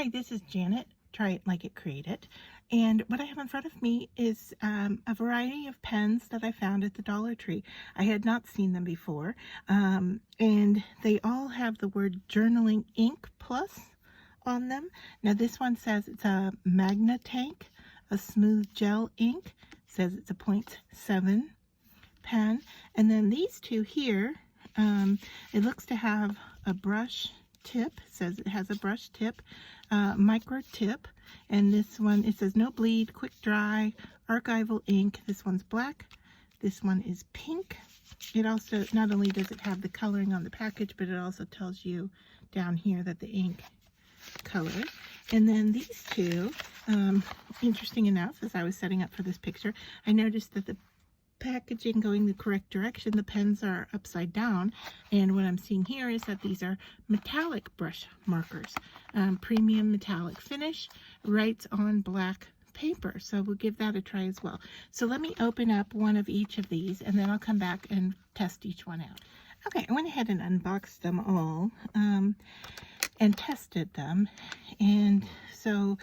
Hi, this is Janet. Try it like it, create it. And what I have in front of me is a variety of pens that I found at the Dollar Tree. I had not seen them before, and they all have the word Journaling Ink Plus on them. Now this one says it's a Magna Tank, a smooth gel ink. It says it's a 0.7 pen. And then these two here, it looks to have a brush tip. It says it has a brush tip, micro tip, and this one, it says no bleed, quick dry, archival ink. This one's black, this one is pink. It also, not only does it have the coloring on the package, but it also tells you down here that the ink color. And then these two, interesting enough, as I was setting up for this picture, I noticed that the packaging going the correct direction, the pens are upside down, and what I'm seeing here is that these are metallic brush markers, premium metallic finish, writes on black paper. So we'll give that a try as well. So let me open up one of each of these and then I'll come back and test each one out. Okay, I went ahead and unboxed them all and tested them, and so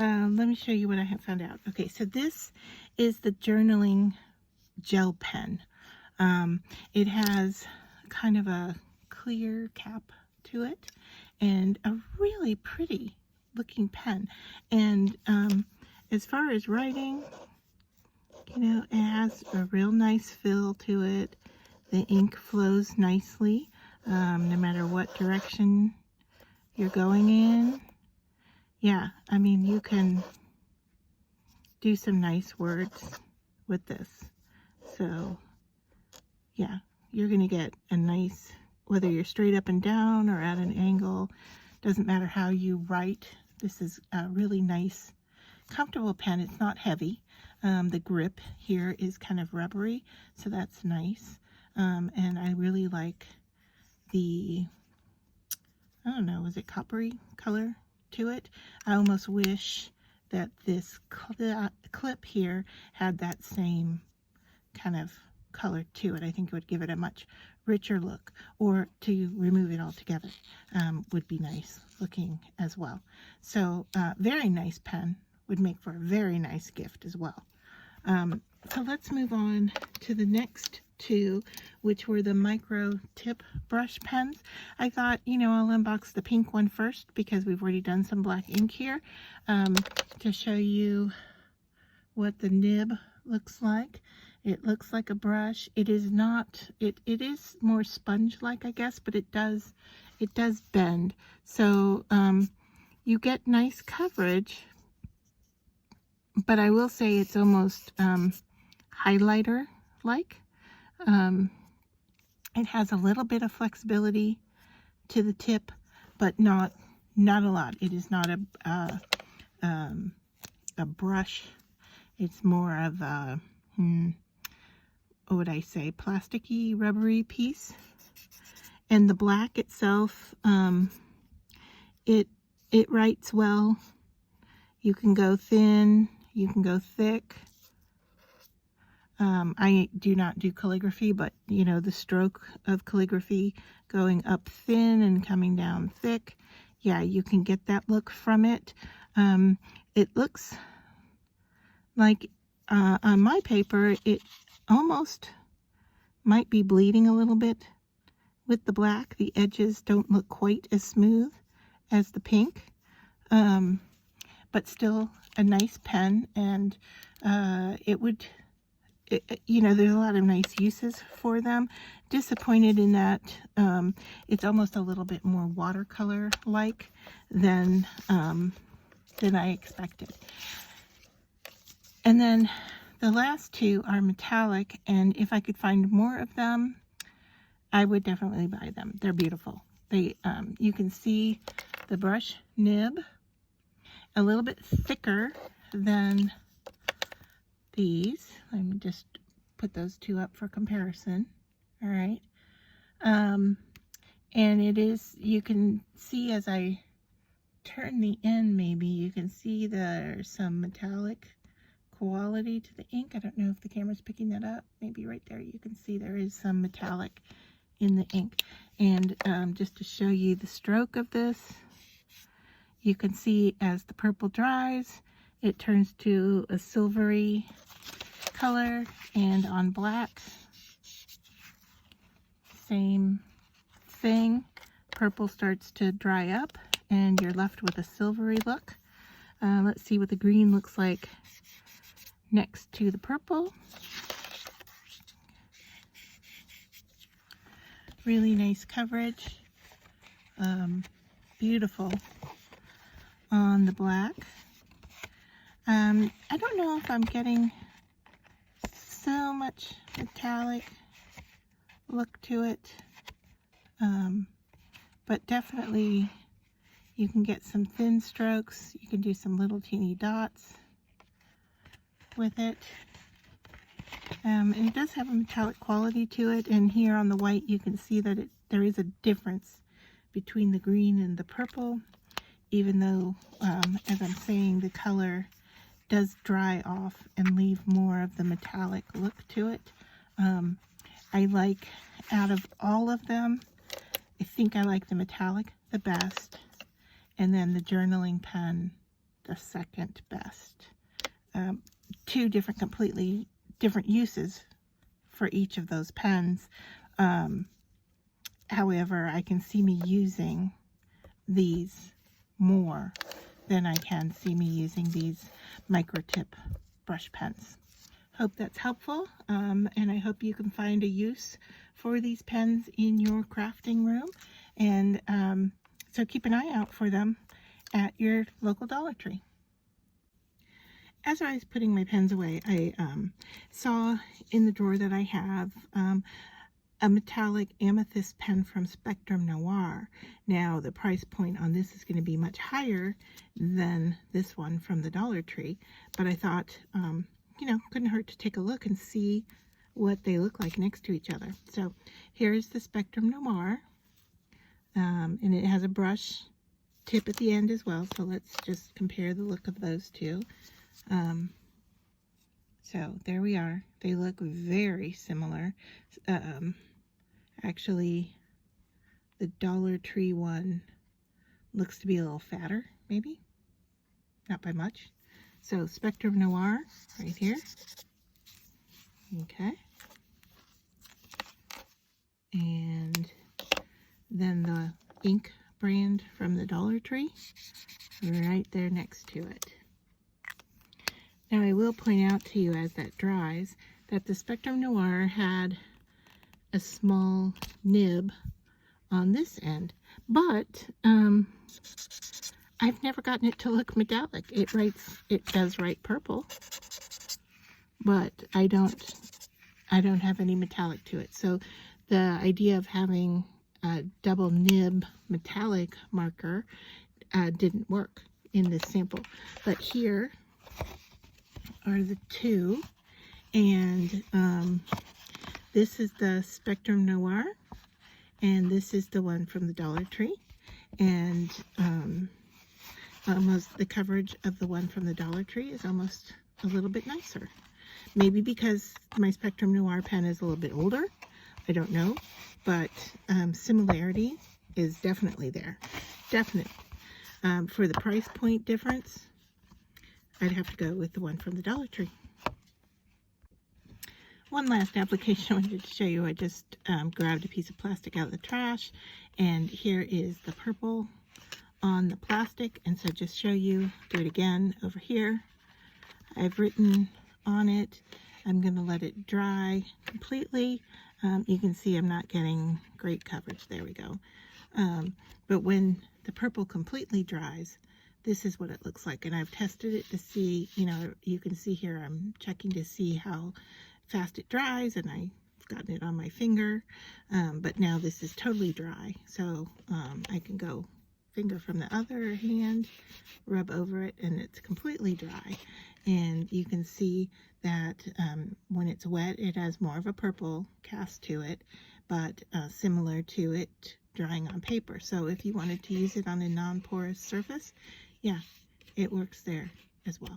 let me show you what I have found out. Okay, so this is the Journaling gel pen. It has kind of a clear cap to it and a really pretty looking pen. And as far as writing, you know, it has a real nice feel to it. The ink flows nicely, no matter what direction you're going in. Yeah, I mean, you can do some nice words with this. So yeah, you're going to get a nice, whether you're straight up and down or at an angle, doesn't matter how you write. This is a really nice, comfortable pen. It's not heavy. The grip here is kind of rubbery, so that's nice. And I really like the, I don't know, is it coppery color to it? I almost wish that this clip here had that same kind of color to it. I think it would give it a much richer look, or to remove it altogether would be nice looking as well. So very nice pen, would make for a very nice gift as well. So let's move on to the next two, which were the micro tip brush pens. I thought, you know, I'll unbox the pink one first because we've already done some black ink here, to show you what the nib looks like. It looks like a brush. It is not, it is more sponge-like, I guess, but it does bend. So you get nice coverage, but I will say it's almost highlighter-like. It has a little bit of flexibility to the tip, but not a lot. It is not a brush. It's more of a, what would I say, plasticky, rubbery piece. And the black itself, it writes well. You can go thin, you can go thick. I do not do calligraphy, but you know, the stroke of calligraphy going up thin and coming down thick. Yeah, you can get that look from it. It looks like on my paper, it almost might be bleeding a little bit with the black. The edges don't look quite as smooth as the pink, but still a nice pen, and you know, there's a lot of nice uses for them. Disappointed in that it's almost a little bit more watercolor-like than I expected. And then the last two are metallic, and if I could find more of them, I would definitely buy them. They're beautiful. They, you can see the brush nib, a little bit thicker than these. Let me just put those two up for comparison. All right. And it is, you can see as I turn the end, maybe you can see there's some metallic quality to the ink. I don't know if the camera's picking that up. Maybe right there you can see there is some metallic in the ink. And just to show you the stroke of this, you can see as the purple dries, it turns to a silvery color, and on black, same thing. Purple starts to dry up and you're left with a silvery look. Let's see what the green looks like next to the purple. Really nice coverage. Beautiful on the black. I don't know if I'm getting so much metallic look to it, but definitely you can get some thin strokes. You can do some little teeny dots with it. And it does have a metallic quality to it, and here on the white you can see that there is a difference between the green and the purple, even though, as I'm saying, the color does dry off and leave more of the metallic look to it. I like, out of all of them, I think I like the metallic the best, and then the journaling pen the second best. Two completely different uses for each of those pens. However, I can see me using these more than I can see me using these microtip brush pens. Hope that's helpful, and I hope you can find a use for these pens in your crafting room, and so keep an eye out for them at your local Dollar Tree. As I was putting my pens away, I saw in the drawer that I have a metallic amethyst pen from Spectrum Noir. Now, the price point on this is going to be much higher than this one from the Dollar Tree, but I thought, you know, couldn't hurt to take a look and see what they look like next to each other. So here's the Spectrum Noir, and it has a brush tip at the end as well, so let's just compare the look of those two. So there we are. They look very similar. Actually, the Dollar Tree one looks to be a little fatter, maybe, not by much. So Spectrum Noir right here. Okay. And then the ink brand from the Dollar Tree right there next to it. Now, I will point out to you as that dries that the Spectrum Noir had a small nib on this end, but I've never gotten it to look metallic. It does write purple, but I don't have any metallic to it. So the idea of having a double nib metallic marker didn't work in this sample. But here are the two, and this is the Spectrum Noir, and this is the one from the Dollar Tree, and almost the coverage of the one from the Dollar Tree is almost a little bit nicer. Maybe because my Spectrum Noir pen is a little bit older, I don't know, but similarity is definitely there. Definite. For the price point difference, I'd have to go with the one from the Dollar Tree. One last application I wanted to show you. I just grabbed a piece of plastic out of the trash, and here is the purple on the plastic. And so just show you, do it again over here. I've written on it. I'm going to let it dry completely. You can see I'm not getting great coverage. There we go. But when the purple completely dries, this is what it looks like. And I've tested it to see, you know, you can see here I'm checking to see how fast it dries, and I've gotten it on my finger. But now this is totally dry. So I can go finger from the other hand, rub over it, and it's completely dry. And you can see that when it's wet, it has more of a purple cast to it, but similar to it drying on paper. So if you wanted to use it on a non-porous surface, yeah, it works there as well.